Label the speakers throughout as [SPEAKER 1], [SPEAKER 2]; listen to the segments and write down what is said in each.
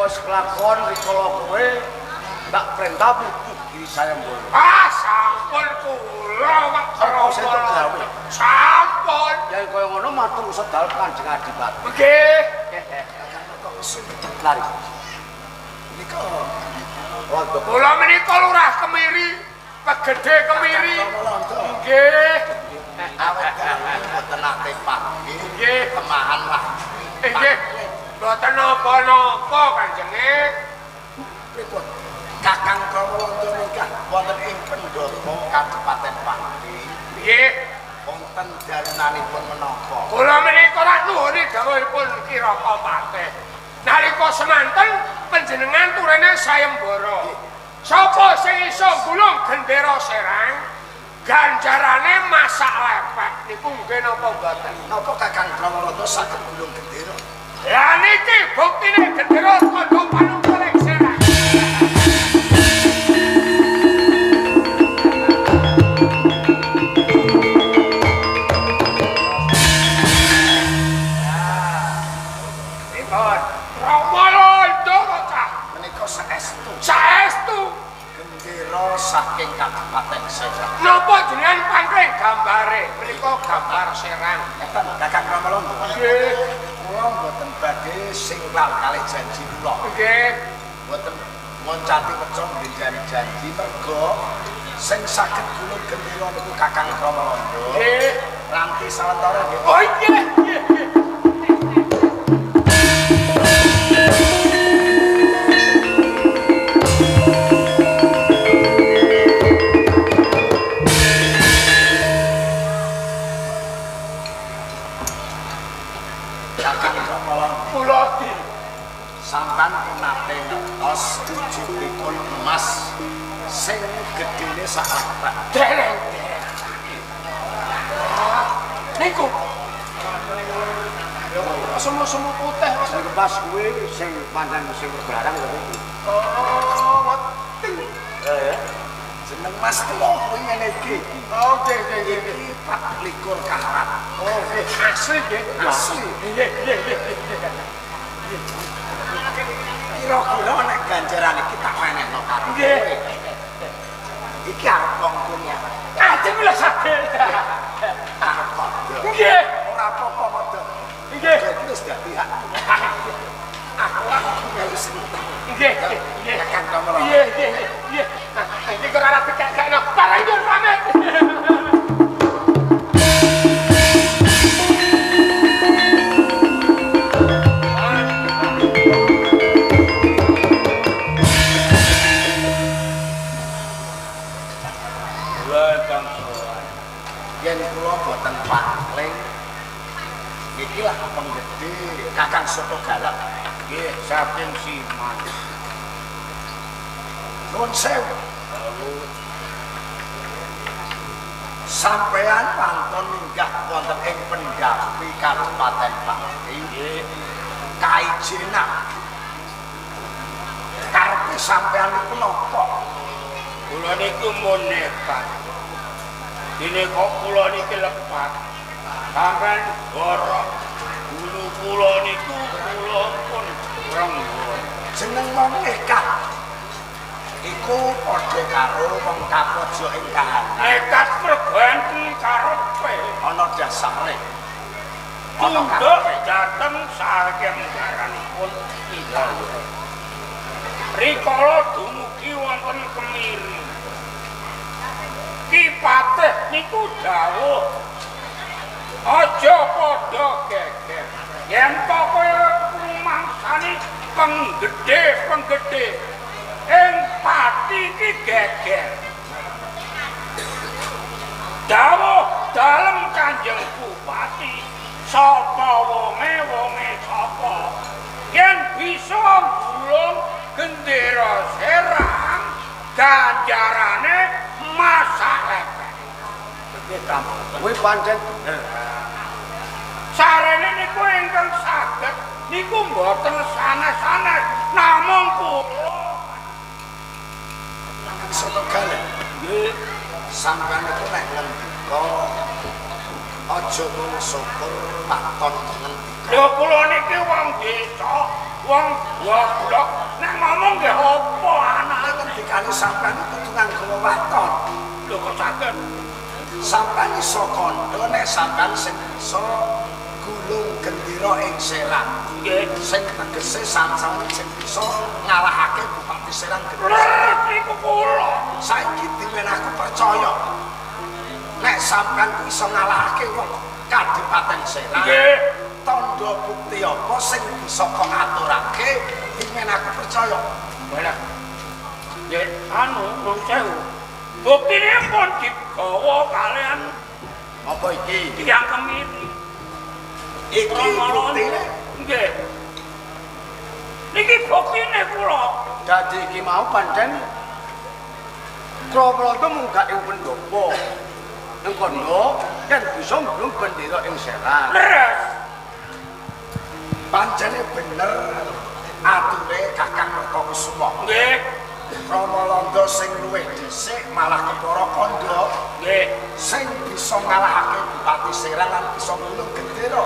[SPEAKER 1] wis kelakon rikala kowe tak perintah iki saya mbon.
[SPEAKER 2] Sampun kula Pak
[SPEAKER 1] Prabu.
[SPEAKER 2] Sampun.
[SPEAKER 1] Ya kaya ngono matur sedal Kanjeng Adipati.
[SPEAKER 2] Nggih.
[SPEAKER 1] Lari.
[SPEAKER 2] Nika. Kula menika Lurah Kemiri, Pegede Kemiri. Nggih.
[SPEAKER 1] Awet mboten nate panggih.
[SPEAKER 2] Nggih.
[SPEAKER 1] Kemahan lah.
[SPEAKER 2] Nggih. Mboten napa-napa Kanjenge.
[SPEAKER 1] Pripun? Kakang Kramawanda nikah wonten ing Pendhapa Kabupaten Pati.
[SPEAKER 2] Nggih.
[SPEAKER 1] Wonten dalananipun menapa?
[SPEAKER 2] Kula menika rak nuwuni dawuhipun Kiraka Patih. Nalika semanten panjenengan turene sayembara. Sapa sing iso gulung gendera serang? Ganjarane masak lepek niku nggih napa mboten?
[SPEAKER 1] Napa Kakang Kramawanda saged gulung gendera?
[SPEAKER 2] Lah niki buktine gendera padha panunggaling serang. Ramalanda Cah.
[SPEAKER 1] Menika saestu.
[SPEAKER 2] Saestu.
[SPEAKER 1] Gendera saking Kabupaten Serang.
[SPEAKER 2] Napa jenengan pangkring gambare? Menika gambar serang.
[SPEAKER 1] Eten Kakang Kramawanda.
[SPEAKER 2] Nggih.
[SPEAKER 1] Kula mboten badhe singklal kalih janji kula.
[SPEAKER 2] Nggih.
[SPEAKER 1] Mboten ngoncati pecon janji merga sing saged gulung gendera niku Kakang Kramawanda.
[SPEAKER 2] Nggih.
[SPEAKER 1] Ranti sawetara nggih.
[SPEAKER 2] Oh iya, iya, iya.
[SPEAKER 1] Kakang Kramawanda
[SPEAKER 2] Kula di
[SPEAKER 1] sampan nate ngetos dijupipun emas sing gedene sak lepek.
[SPEAKER 2] dereng. Niku. Semu-semu putih Mas.
[SPEAKER 1] Sing pas kuwi sing pancen sing berbarang lho iki.
[SPEAKER 2] Oh, mati.
[SPEAKER 1] Ya. Jeneng Mas kula kuwi ngene iki.
[SPEAKER 2] Oh, nggih, nggih, nggih.
[SPEAKER 1] Iki 24 karat.
[SPEAKER 2] Oh, nggih, asli nggih.
[SPEAKER 1] Asli.
[SPEAKER 2] Nggih, nggih, nggih.
[SPEAKER 1] Kira-kira nek ganjaran iki tak menehno karo
[SPEAKER 2] Nggih.
[SPEAKER 1] kowe. Iki arep wong kunyah.
[SPEAKER 2] Ajeng lho saged.
[SPEAKER 1] Arep padha.
[SPEAKER 2] Nggih.
[SPEAKER 1] Ora apa-apa padha.
[SPEAKER 2] Nggih.
[SPEAKER 1] Dadi wis dadi hak. Aku melu seneng.
[SPEAKER 2] Nggih, nggih.
[SPEAKER 1] Kakang Kramawanda.
[SPEAKER 2] Iya, iya, iya. Nah, ini kok ora dikekekno. Barang nyuwun pamit.
[SPEAKER 1] Yen kula boten pangling iki lah penggede Kakang Soto Galak.
[SPEAKER 2] Nggih, saking Siman.
[SPEAKER 1] Nuwun sewu. Sampeyan pantun minggah wonten ing Pendapi Kabupaten Pati.
[SPEAKER 2] Nggih.
[SPEAKER 1] Kaijenak. Karepe sampeyan niku napa?
[SPEAKER 2] Kula niku mun nekat. Dene kok kula niki lepat. Sampeyan gorok. Dulu kula niku kula pun renggon.
[SPEAKER 1] Jeneng wong nekat. Iku padha karo wong kapojo ing kahanan.
[SPEAKER 2] Nekat perbanten karepe.
[SPEAKER 1] Ana dasare. Ana
[SPEAKER 2] Tunduk
[SPEAKER 1] karepe.
[SPEAKER 2] dateng saking ngaranipun Idal. Rikala dumugi wonten Kemiri. Ki Patih niku dawuh aja padha geger. Yen kaya rumangsane penggede ing Pati ki geger. Dawuh dalem Kanjeng Bupati sapa wonge sapa yen bisa gulung gendera serang ganjarane masak lepek.
[SPEAKER 1] Kuwi pancen
[SPEAKER 2] Sarene niku ingkang saged niku mboten sanes-sanes namung kula.
[SPEAKER 1] Soto Galak.
[SPEAKER 2] Nggih,
[SPEAKER 1] Sampeyan iku nek ngendika aja mung syukur maton ngendika.
[SPEAKER 2] lho kula niki wong desa
[SPEAKER 3] Wong goblok nek ngomong nggih apa anake
[SPEAKER 1] ngendikane sampean kudu nganggo weton.
[SPEAKER 3] lho kok saged
[SPEAKER 1] Sampean iso kandha nek sampean sing bisa gulung gendera ing Serang.
[SPEAKER 3] nggih
[SPEAKER 1] Sing tegese sampean sing bisa ngalahake Bupati Serang
[SPEAKER 3] lha niku kula
[SPEAKER 1] saiki dimen aku percaya nek sampean iso ngalahake wong Kadipaten Serang.
[SPEAKER 3] nggih
[SPEAKER 1] Tandha bukti apa sing bisa kok aturake dimen aku percaya.
[SPEAKER 3] Malah nggih anu wong sewu buktine pun digawa kalian
[SPEAKER 1] Apa iki?
[SPEAKER 3] tiyang kemiri
[SPEAKER 1] Iki
[SPEAKER 3] Romalon
[SPEAKER 1] buktine.
[SPEAKER 3] nggih niki buktine kula
[SPEAKER 4] Dadi iki mau pancen Kromlondo munggah ing pendopo. Nang kono yen bisa mblung bendera ing Serang.
[SPEAKER 3] leres
[SPEAKER 1] Pancene bener ature Kakang Mertokusuma.
[SPEAKER 3] nggih
[SPEAKER 1] Romalanda sing luwih dhisik malah kepara kandha
[SPEAKER 3] nggih
[SPEAKER 1] sing bisa ngalahake Bupati Serang lan bisa ngulung gendera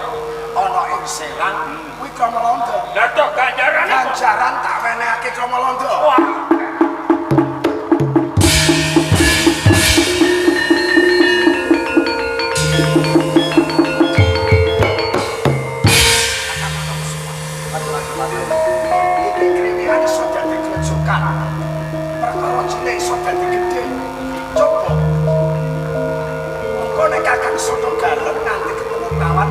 [SPEAKER 1] ana ing Serang kuwi Romalanda.
[SPEAKER 3] lah tok ganjaran
[SPEAKER 1] Ganjaran tak wenehake Romalanda.
[SPEAKER 3] wah
[SPEAKER 1] Iki krimian iso dadi kejukan. Perkara cilik iso dadi gedhe. Coba. Engko nek Kakang sono galon nanti ketemu lawan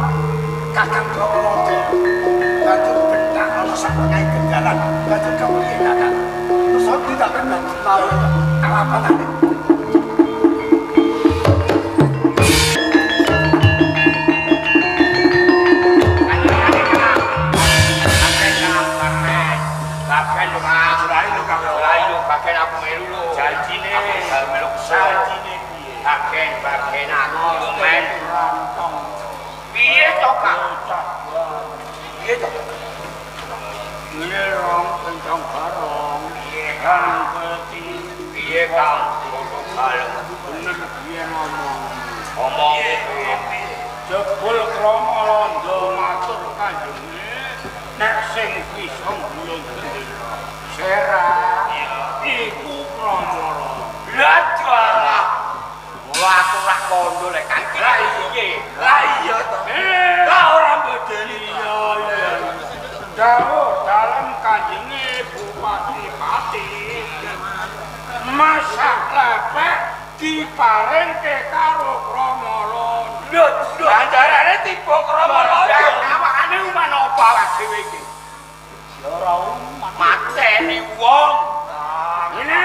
[SPEAKER 1] Kakang Romalanda. Dadi bentak ana sak tengah gendalan. Dadi kepriye Kakang? Terus aku tidak pernah tahu apa nanti.
[SPEAKER 3] ngerong kencang barong kan peti
[SPEAKER 5] Piye Kang kudu kalem
[SPEAKER 3] bener piye ngomong
[SPEAKER 5] ngomong
[SPEAKER 3] jebul Romalanda matur kanjenge nek sing bisa ngulung gendera Serang iku Romalanda
[SPEAKER 5] lah juara mula aku rak kondo lek Kang lah iya to
[SPEAKER 3] lah ora bedeni iya dawuh dalam kanjenge Bupati Pati masak lepek diparengke karo Romalanda
[SPEAKER 5] ganjarane tiba Romalanda
[SPEAKER 3] awakane uman apa awak dhewe iki
[SPEAKER 5] ya ora mateni wong
[SPEAKER 3] ini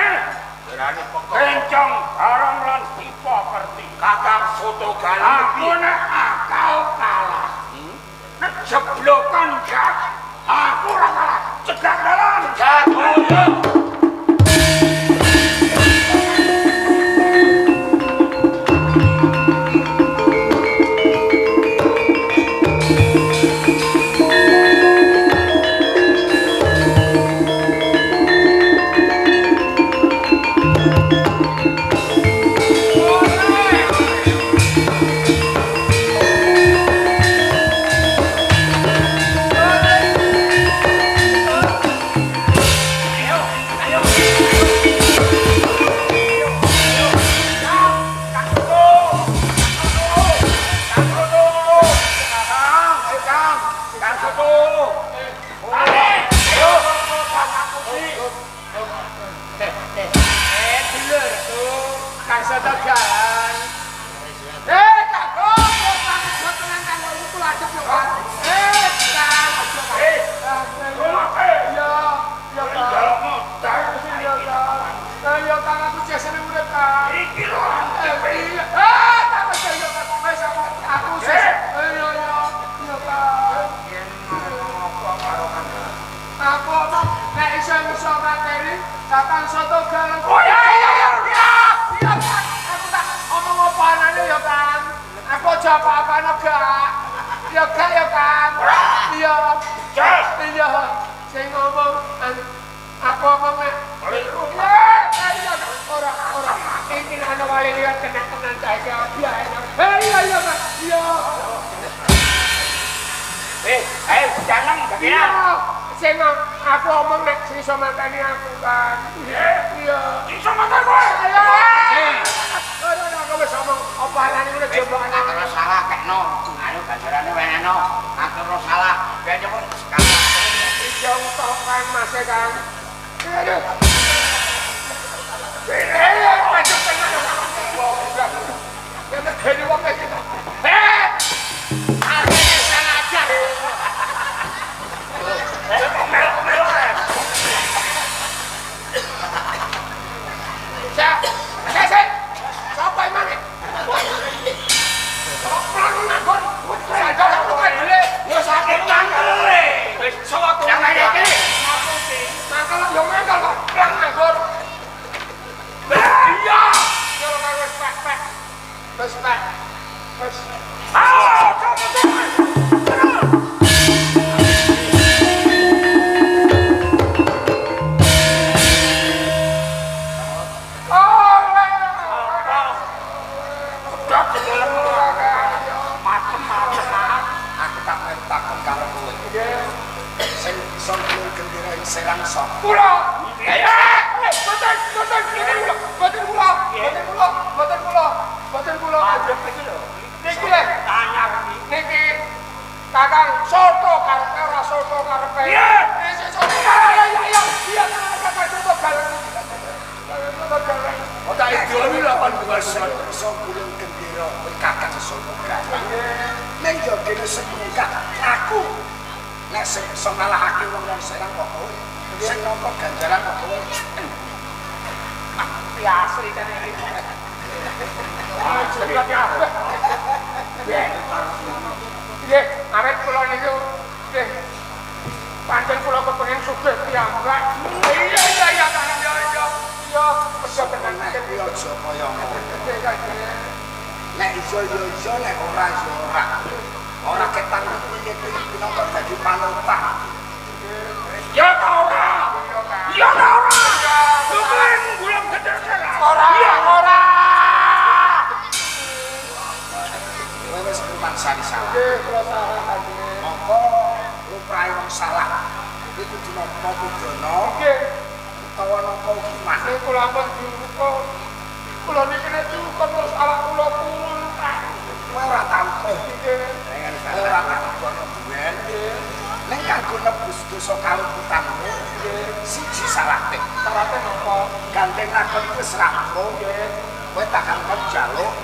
[SPEAKER 5] berani pekok
[SPEAKER 3] kencang barang lan tipe kerti
[SPEAKER 5] Kakang foto
[SPEAKER 3] aku
[SPEAKER 5] galem
[SPEAKER 3] nek akal kalah nek jeblokan jak aku ora kalah cedak dalan Kakang soto galang. Oh ya. Aku tak omong apa anane ya, Kang. Aku aja apa-apane gak. Ya gak ya, Kang. Iya. Iya. Sing ngomong aku omong nek iya ora. Iki ana wali lihat kena-kena jaga biaya. Iya, Kang. Iya.
[SPEAKER 5] ayo jangan bagaimana
[SPEAKER 3] sing aku omong nek iso mateni aku kan. Iya.
[SPEAKER 2] Iso makan kowe.
[SPEAKER 3] Ayo. Aku wis omong opalane ngene jembokane.
[SPEAKER 5] Terus salah kekno. Ayo ganjarane wehno. Aku terus salah. Ben nyepur sekarang.
[SPEAKER 3] Ijo tokan Mas Kang. Aduh. Maju tenan. Ya ngene wong iki. Arene salah ajar. Siapa emang?
[SPEAKER 1] Serang sok.
[SPEAKER 3] Kula. Boten kula. Niki lho. Niki Kakang soto karepe ora soto karepe. Iya. Iya. Soto galeng.
[SPEAKER 1] Ota idoni lapan kuasa iso gulung gendera Kakang soto galeng. Ning yo kene semuka aku. Nek sing iso ngalahake wong-wong Serang kok kowe. Sing nampa ganjaran kok kowe.
[SPEAKER 3] Mati asli kan iki. Nggih, awet kula niku nggih. Pancen kula kepengin sugih piyambak. Iya, Kang. Iya, bejo tenan iki
[SPEAKER 1] Aja kaya ngono. Nek iso yo iso, nek ora yo ora. Ora ketan piye pino kok dadi panutan.
[SPEAKER 2] Ya ta ora. Ya ta ora. Bukan gulung gede salah.
[SPEAKER 3] Ora.
[SPEAKER 1] Kowe wis rumangsani salah.
[SPEAKER 3] Nggih, kula salah nggih.
[SPEAKER 1] Monggo luprahe wong salah. Iki kudu nampa pidana
[SPEAKER 3] Nggih,
[SPEAKER 1] utawa nampa hukuman.
[SPEAKER 3] nek kula pun dihukum. Kula niki nek dihukum terus awak kula purun.
[SPEAKER 1] Kowe ora tampo.
[SPEAKER 3] Nggih.
[SPEAKER 1] Ora tampo duwen. Nek kanggo nebus dosa kalumputanmu, siji salate.
[SPEAKER 3] Sarate napa?
[SPEAKER 1] Gandeng lakon wis rampung. Kowe tak kanggo njaluk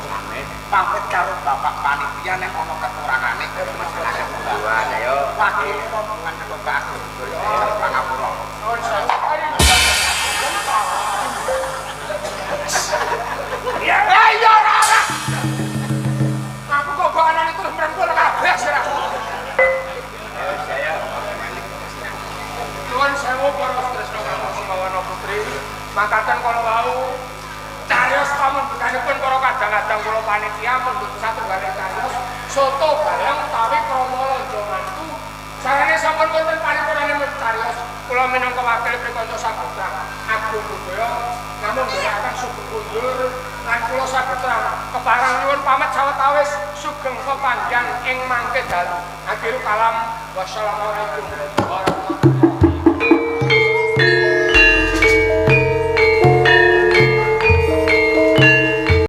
[SPEAKER 1] pamit karo bapak panitia nek ana kekurangane masalah pembawaan ayo. Wakil rombongan ketua aku. Pangapura.
[SPEAKER 3] Nuwun sewu. Ya ora. Aku kok bahanane terus merempul kabeh sira. Nuwun sewu para tresna Kang Putri. Makaten kala wau cariyos pamundhutanipun para kadang-kadang kula panitia mundhut satunggaling cariyos soto bareng utawi krama lonjo mantu. Sarane sampun wonten paripurane cariyos kula minangka wakil Prikanca Saputra Agung Budaya namung ndherekaken sugeng kundur lan kula Saputra keparang nyuwun pamit sawetawis sugeng kepanjang ing mangke dalu. Akhirul kalam wassalamualaikum warahmatullahi wabarakatuh.